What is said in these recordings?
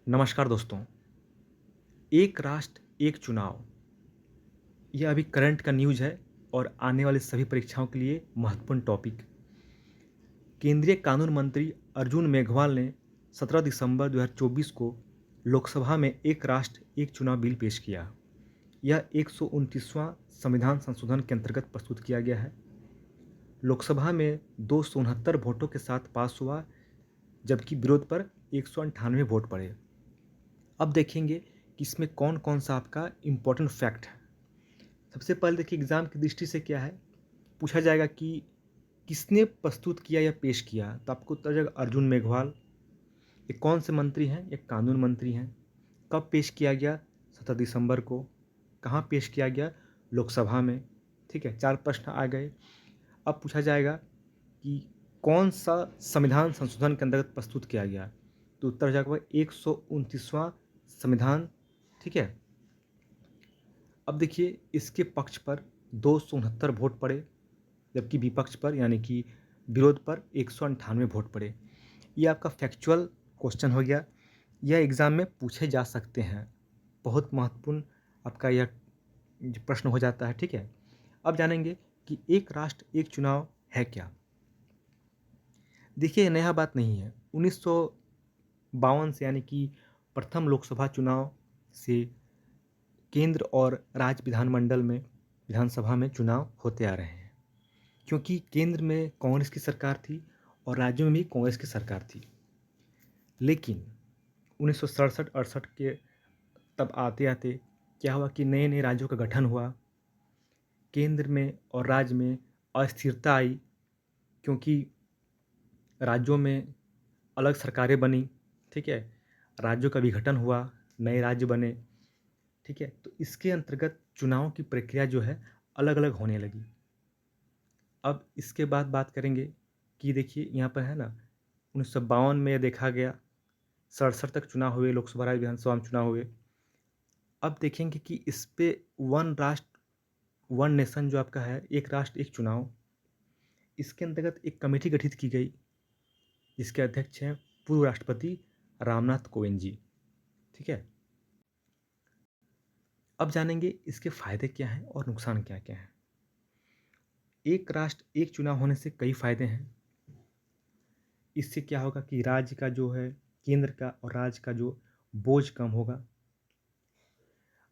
नमस्कार दोस्तों। एक राष्ट्र एक चुनाव, यह अभी करंट का न्यूज़ है और आने वाले सभी परीक्षाओं के लिए महत्वपूर्ण टॉपिक। केंद्रीय कानून मंत्री अर्जुन मेघवाल ने 17 दिसंबर 2024 को लोकसभा में एक राष्ट्र एक चुनाव बिल पेश किया। यह 129वां संविधान संशोधन के अंतर्गत प्रस्तुत किया गया है। लोकसभा में 269 वोटों के साथ पास हुआ, जबकि विरोध पर 198 वोट पड़े। अब देखेंगे कि इसमें कौन कौन सा आपका इम्पोर्टेंट फैक्ट है। सबसे पहले देखिए एग्ज़ाम की दृष्टि से क्या है, पूछा जाएगा कि किसने प्रस्तुत किया या पेश किया, तो आपको उत्तर जाएगा अर्जुन मेघवाल। ये कौन से मंत्री हैं? ये कानून मंत्री हैं। कब पेश किया गया? 17 दिसंबर को। कहाँ पेश किया गया? लोकसभा में। ठीक है, 4 प्रश्न आ गए। अब पूछा जाएगा कि कौन सा संविधान संशोधन के अंतर्गत प्रस्तुत किया गया, तो उत्तर हो जाएगा 129वां संविधान। ठीक है। अब देखिए इसके पक्ष पर 269 वोट पड़े, जबकि विपक्ष पर यानी कि विरोध पर 198 वोट पड़े। ये आपका फैक्चुअल क्वेश्चन हो गया। यह एग्ज़ाम में पूछे जा सकते हैं। बहुत महत्वपूर्ण आपका यह प्रश्न हो जाता है। ठीक है। अब जानेंगे कि एक राष्ट्र एक चुनाव है क्या। देखिए नया बात नहीं है। 1952 से यानी कि प्रथम लोकसभा चुनाव से केंद्र और राज्य विधानमंडल में विधानसभा में चुनाव होते आ रहे हैं, क्योंकि केंद्र में कांग्रेस की सरकार थी और राज्यों में भी कांग्रेस की सरकार थी। लेकिन 1967-68 के तब आते आते क्या हुआ कि नए नए राज्यों का गठन हुआ। केंद्र में और राज्य में अस्थिरता आई, क्योंकि राज्यों में अलग सरकारें बनी। ठीक है, राज्यों का विघटन हुआ, नए राज्य बने। ठीक है, तो इसके अंतर्गत चुनाव की प्रक्रिया जो है अलग अलग होने लगी। अब इसके बाद बात करेंगे कि देखिए यहाँ पर है ना, 1952 में देखा गया, 67 तक चुनाव हुए, लोकसभा राज्य विधानसभा में चुनाव हुए। अब देखेंगे कि इस पे वन राष्ट्र वन नेशन जो आपका है, एक राष्ट्र एक चुनाव, इसके अंतर्गत एक कमेटी गठित की गई, जिसके अध्यक्ष हैं पूर्व राष्ट्रपति रामनाथ कोविंद जी। ठीक है। अब जानेंगे इसके फायदे क्या हैं और नुकसान क्या क्या हैं। एक राष्ट्र एक चुनाव होने से कई फायदे हैं। इससे क्या होगा कि राज्य का जो है, केंद्र का और राज्य का जो बोझ कम होगा,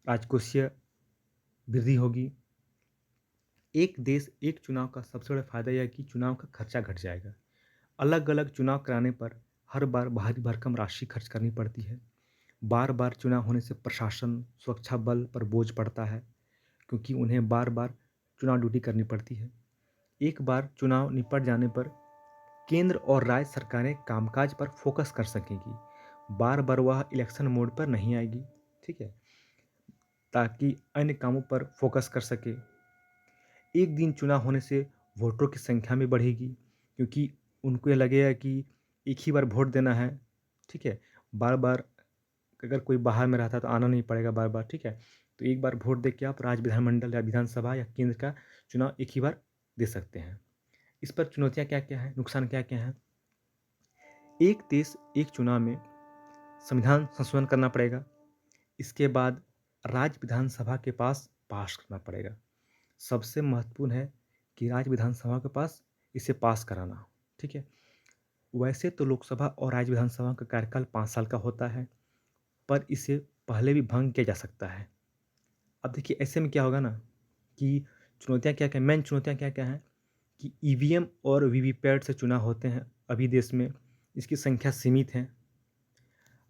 राजकोषीय वृद्धि होगी। एक देश एक चुनाव का सबसे बड़ा फायदा यह है कि चुनाव का खर्चा घट जाएगा। अलग अलग चुनाव कराने पर हर बार भारी भरकम राशि खर्च करनी पड़ती है। बार बार चुनाव होने से प्रशासन सुरक्षा बल पर बोझ पड़ता है, क्योंकि उन्हें बार बार चुनाव ड्यूटी करनी पड़ती है। एक बार चुनाव निपट जाने पर केंद्र और राज्य सरकारें कामकाज पर फोकस कर सकेंगी। बार बार वह इलेक्शन मोड पर नहीं आएगी। ठीक है, ताकि अन्य कामों पर फोकस कर सके। एक दिन चुनाव होने से वोटरों की संख्या में बढ़ेगी, क्योंकि उनको ये लगेगा कि एक ही बार वोट देना है। ठीक है, बार बार अगर कोई बाहर में रहता है तो आना नहीं पड़ेगा बार बार। ठीक है, तो एक बार वोट दे के आप राज्य विधानमंडल या विधानसभा या केंद्र का चुनाव एक ही बार दे सकते हैं। इस पर चुनौतियाँ क्या क्या हैं, नुकसान क्या क्या हैं। एक देश एक चुनाव में संविधान संशोधन करना पड़ेगा। इसके बाद राज्य विधानसभा के पास पास करना पड़ेगा। सबसे महत्वपूर्ण है कि राज्य विधानसभा के पास इसे पास कराना। ठीक है, वैसे तो लोकसभा और राज्य विधानसभा का कार्यकाल 5 साल का होता है, पर इसे पहले भी भंग किया जा सकता है। अब देखिए ऐसे में क्या होगा ना कि चुनौतियाँ क्या क्या, मेन चुनौतियाँ क्या क्या हैं कि ईवीएम और वीवीपैट से चुनाव होते हैं अभी देश में, इसकी संख्या सीमित है।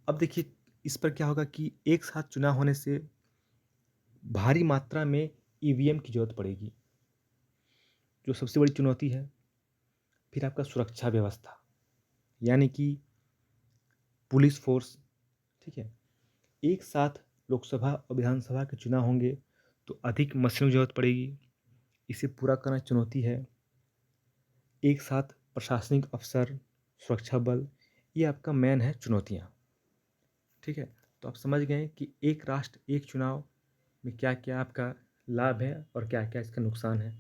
अब देखिए इस पर क्या होगा कि एक साथ चुनाव होने से भारी मात्रा में ईवीएम की ज़रूरत पड़ेगी, जो सबसे बड़ी चुनौती है। फिर आपका सुरक्षा व्यवस्था, यानी कि पुलिस फोर्स। ठीक है, एक साथ लोकसभा और विधानसभा के चुनाव होंगे तो अधिक मशीनों की ज़रूरत पड़ेगी। इसे पूरा करना चुनौती है। एक साथ प्रशासनिक अफसर, सुरक्षा बल, ये आपका मेन है चुनौतियाँ। ठीक है, तो आप समझ गए कि एक राष्ट्र एक चुनाव में क्या क्या आपका लाभ है और क्या क्या इसका नुकसान है।